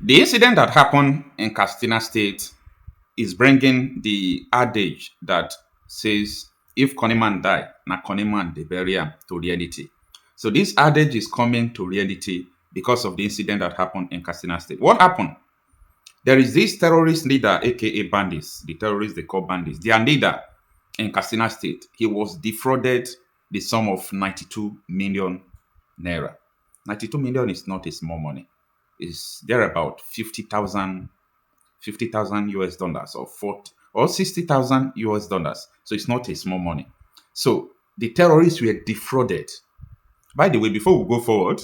The incident that happened in Katsina State is bringing the adage that says, if Koniman die, na Koniman they bury am to reality. So this adage is coming to reality because of the incident that happened in Katsina State. What happened? There is this terrorist leader, aka Bandits, the terrorists they call Bandits. Their leader in Katsina State, he was defrauded the sum of 92 million naira. 92 million is not a small money. It's there about 50,000 US dollars or 40 or 60,000 US dollars. So it's not a small money. So the terrorists were defrauded. By the way, before we go forward,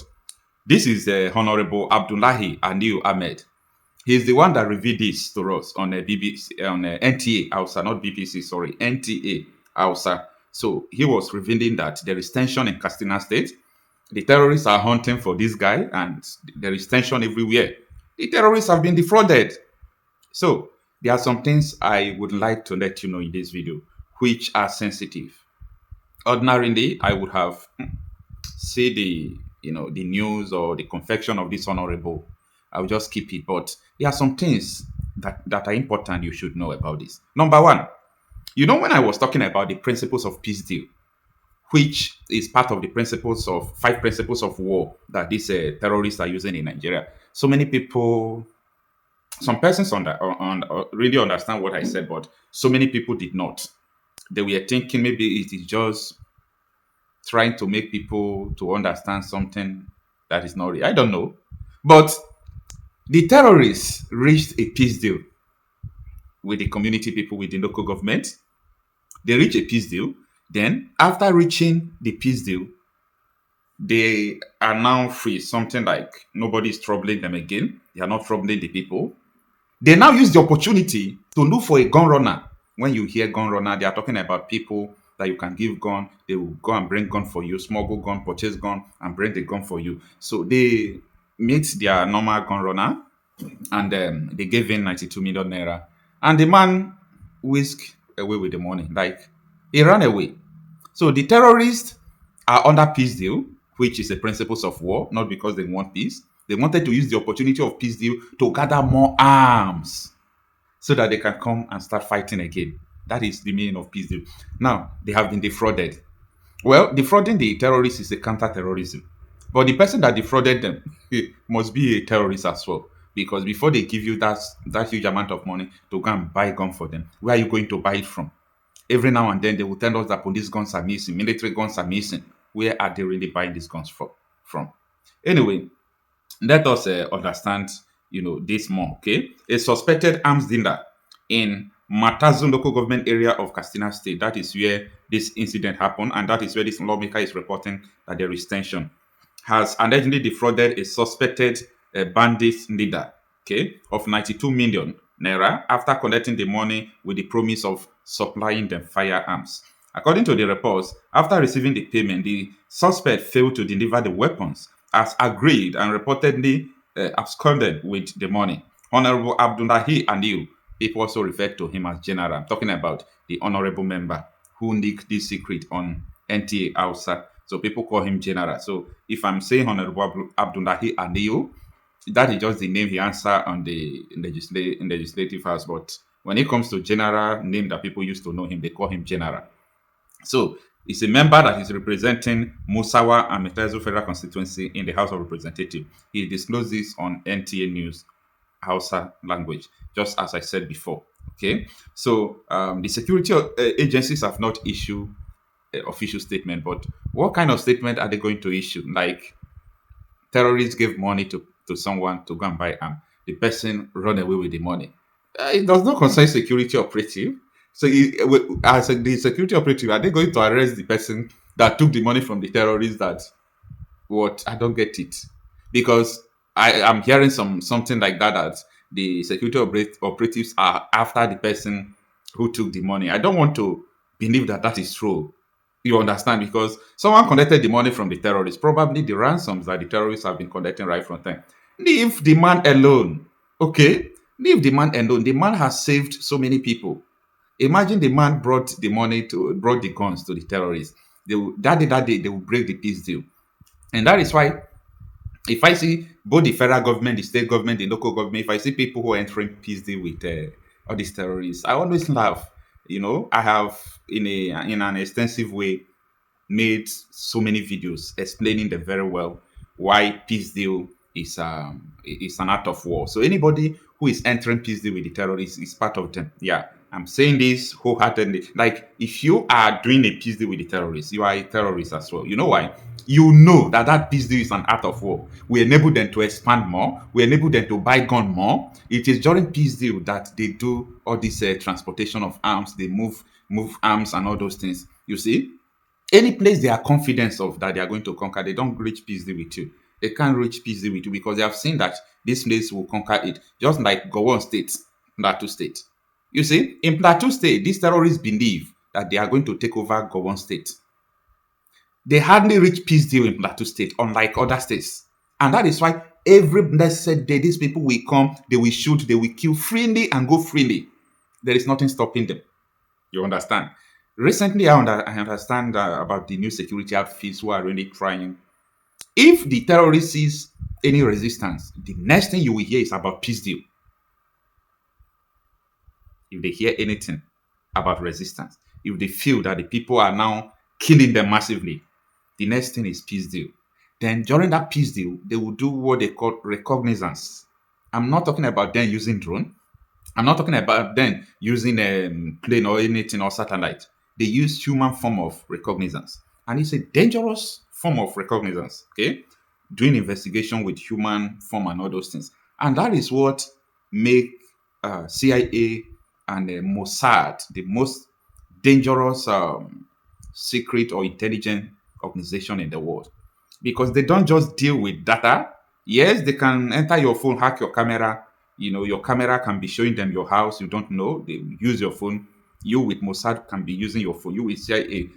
this is Honorable Abdullahi Anil Ahmed. He's the one that revealed this to us on a BBC, on a NTA Hausa, not BBC, sorry, NTA Hausa. So he was revealing that there is tension in Katsina State. The terrorists are hunting for this guy, and there is tension everywhere. The terrorists have been defrauded. So there are some things I would like to let you know in this video, which are sensitive. Ordinarily, I would have see the news or the confection of this honorable. I'll just keep it. But there are some things that are important you should know about this. Number one, when I was talking about the principles of peace deal, which is part of the principles of 5 principles of war that these terrorists are using in Nigeria. So many people, some persons really understand what I said, but so many people did not. They were thinking maybe it is just trying to make people to understand something that is not real. I don't know. But the terrorists reached a peace deal with the community people, with the local government. They reached a peace deal. Then, after reaching the peace deal, they are now free. Something like nobody is troubling them again. They are not troubling the people. They now use the opportunity to look for a gun runner. When you hear gun runner, they are talking about people that you can give gun. They will go and bring gun for you, smuggle gun, purchase gun, and bring the gun for you. So they meet their normal gun runner, and they gave him 92 million naira. And the man whisked away with the money. Like, he ran away. So the terrorists are under peace deal, which is the principles of war, not because they want peace. They wanted to use the opportunity of peace deal to gather more arms so that they can come and start fighting again. That is the meaning of peace deal. Now, they have been defrauded. Well, defrauding the terrorists is a counter-terrorism. But the person that defrauded them must be a terrorist as well. Because before they give you that huge amount of money to go and buy a gun for them, where are you going to buy it from? Every now and then they will tell us that police guns are missing, military guns are missing. Where are they really buying these guns from? Anyway, let us understand, this more. Okay, a suspected arms dealer in Matazu local government area of Katsina State. That is where this incident happened, and that is where this lawmaker is reporting that there is tension. Has allegedly defrauded a suspected bandit leader, okay, of 92 million naira after collecting the money with the promise of supplying them firearms. According to the reports, after receiving the payment, the suspect failed to deliver the weapons as agreed and reportedly absconded with the money. Honorable Abdullahi Anil, people also refer to him as General. I'm talking about the honorable member who leaked this secret on NTA Hausa. So people call him General. So if I'm saying Honorable Abdullahi Anil, that is just the name he answered on the legislative house. But when it comes to general name that people used to know him, they call him General. So he's a member that is representing Musawa and Metazo Federal Constituency in the House of Representatives. He disclosed this on NTA News Hausa language, just as I said before. Okay, so the security agencies have not issued an official statement, but what kind of statement are they going to issue? Like, terrorists gave money to someone to go and buy arm. The person run away with the money. It does not concern security operative. So, as the security operative, are they going to arrest the person that took the money from the terrorists? That what? I don't get it, because I am hearing something like that, that the security operatives are after the person who took the money. I don't want to believe that that is true. You understand? Because someone collected the money from the terrorists, probably the ransoms that the terrorists have been collecting right from time. Leave the man alone. Okay? Leave the man alone. The man has saved so many people. Imagine the man brought the guns to the terrorists. That day, they will break the peace deal. And that is why If I see both the federal government, the state government, the local government, if I see people who are entering peace deal with all these terrorists, I always laugh. I have in an extensive way made so many videos explaining them very well why peace deal is an act of war. So anybody who is entering peace deal with the terrorists is part of them. Yeah, I'm saying this wholeheartedly. Like if you are doing a peace deal with the terrorists, you are a terrorist as well. You know why? You know that peace deal is an act of war. We enable them to expand more. We enable them to buy gun more. It is during peace deal that they do all this transportation of arms. They move arms and all those things. You see, any place they are confident of that they are going to conquer, they don't reach peace deal with you. They can't reach peace deal with you because they have seen that this place will conquer it. Just like Gowon State, Plateau State. You see, in Plateau State, these terrorists believe that they are going to take over Gowon State. They hardly reach peace deal in Plateau State, unlike other states. And that is why every blessed day, these people will come, they will shoot, they will kill freely and go freely. There is nothing stopping them. You understand? Recently, I understand about the new security outfits who are really trying. If the terrorist sees any resistance, the next thing you will hear is about peace deal. If they hear anything about resistance, if they feel that the people are now killing them massively, the next thing is peace deal. Then during that peace deal, they will do what they call recognizance. I'm not talking about them using drone. I'm not talking about them using a plane or anything or satellite. They use human form of recognizance. And it's a dangerous form of recognizance, okay? Doing investigation with human form and all those things. And that is what make CIA and Mossad the most dangerous secret or intelligent organization in the world. Because they don't just deal with data. Yes, they can enter your phone, hack your camera. Your camera can be showing them your house. You don't know. They use your phone. You with Mossad can be using your phone. You with CIA,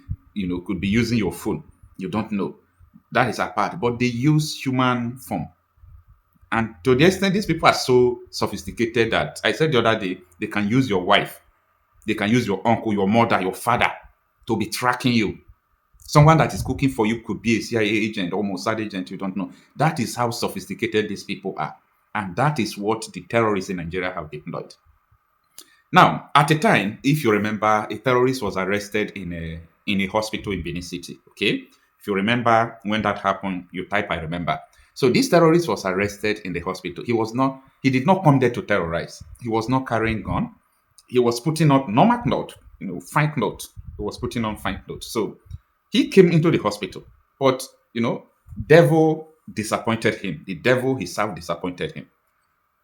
could be using your phone. You don't know. That is apart. But they use human form. And to the extent these people are so sophisticated that I said the other day, they can use your wife. They can use your uncle, your mother, your father to be tracking you. Someone that is cooking for you could be a CIA agent or Mossad agent, you don't know. That is how sophisticated these people are. And that is what the terrorists in Nigeria have deployed. Now, at a time, if you remember, a terrorist was arrested in a hospital in Benin City. Okay? If you remember when that happened, you type I remember. So this terrorist was arrested in the hospital. He did not come there to terrorize. He was not carrying gun. He was putting on normal cloth, fine cloth. He was putting on fine cloth. So he came into the hospital, but devil disappointed him. The devil himself disappointed him.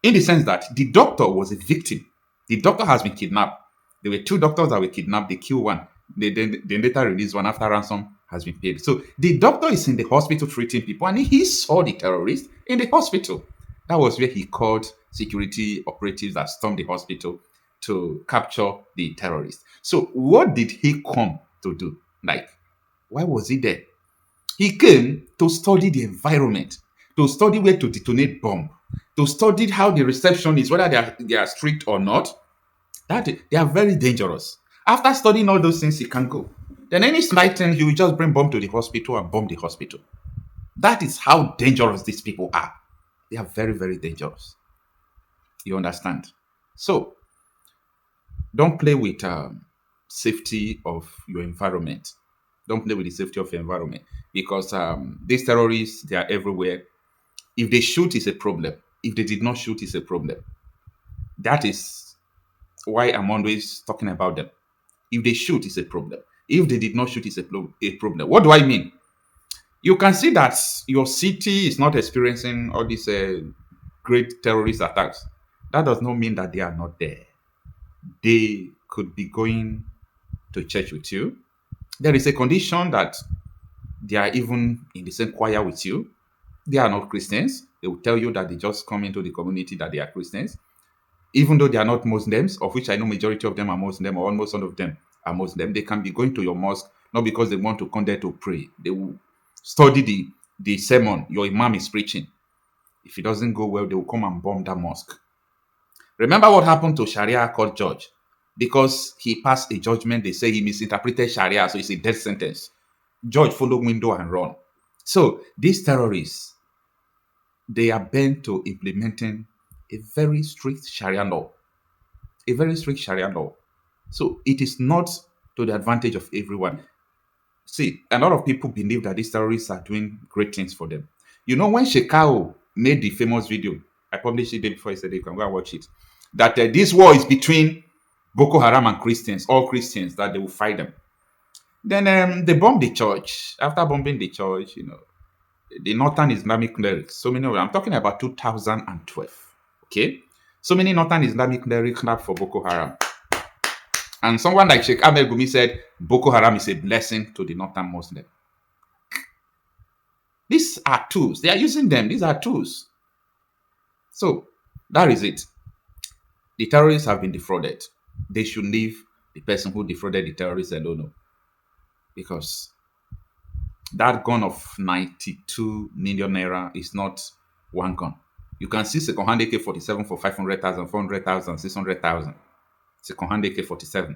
In the sense that the doctor was a victim. The doctor has been kidnapped. There were two doctors that were kidnapped. They killed one. They later released one after ransom has been paid. So the doctor is in the hospital treating people, and he saw the terrorist in the hospital. That was where he called security operatives that stormed the hospital to capture the terrorist. So what did he come to do? Like, why was he there? He came to study the environment, to study where to detonate bomb, to study how the reception is, whether they are strict or not. That they are very dangerous. After studying all those things, he can go. Then any slight thing, he will just bring bomb to the hospital and bomb the hospital. That is how dangerous these people are. They are very, very dangerous. You understand? So don't play with safety of your environment. Don't play with the safety of your environment because these terrorists, they are everywhere. If they shoot, it's a problem. If they did not shoot, it's a problem. That is why I'm always talking about them. If they shoot, it's a problem. If they did not shoot, it's a problem. What do I mean? You can see that your city is not experiencing all these great terrorist attacks. That does not mean that they are not there. They could be going to church with you. There is a condition that they are even in the same choir with you. They are not Christians. They will tell you that they just come into the community that they are Christians. Even though they are not Muslims, of which I know majority of them are Muslim, or almost all of them are Muslim, they can be going to your mosque, not because they want to come there to pray. They will study the sermon your imam is preaching. If it doesn't go well, they will come and bomb that mosque. Remember what happened to Sharia court judge? Because he passed a judgment, they say he misinterpreted Sharia, so it's a death sentence. Judge followed window and run. So these terrorists, they are bent to implementing a very strict Sharia law. A very strict Sharia law. So it is not to the advantage of everyone. See, a lot of people believe that these terrorists are doing great things for them. You know, when Shekau made the famous video, I published it day before yesterday, you can go and watch it, that this war is between Boko Haram and Christians, all Christians, that they will fight them. Then they bombed the church. After bombing the church, the Northern Islamic clerics, so many of them, I'm talking about 2012, okay? So many Northern Islamic clerics clapped for Boko Haram. And someone like Sheikh Ahmed Gumi said, Boko Haram is a blessing to the Northern Muslim. These are tools. They are using them. These are tools. So that is it. The terrorists have been defrauded. They should leave the person who defrauded the terrorists alone. Because that gun of 92 million naira is not one gun. You can see second-hand AK-47 for 500,000, 400,000, 600,000. Second-hand AK-47.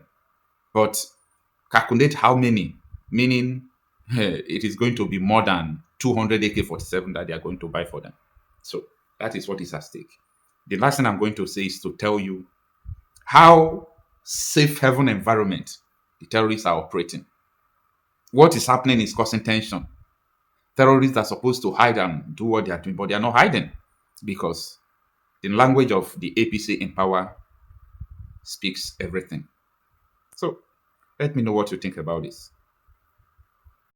But calculate how many, meaning it is going to be more than 200 AK-47 that they are going to buy for them. So that is what is at stake. The last thing I'm going to say is to tell you how safe haven environment the terrorists are operating. What is happening is causing tension. Terrorists are supposed to hide and do what they are doing, but they are not hiding because the language of the APC in power speaks everything. So let me know what you think about this.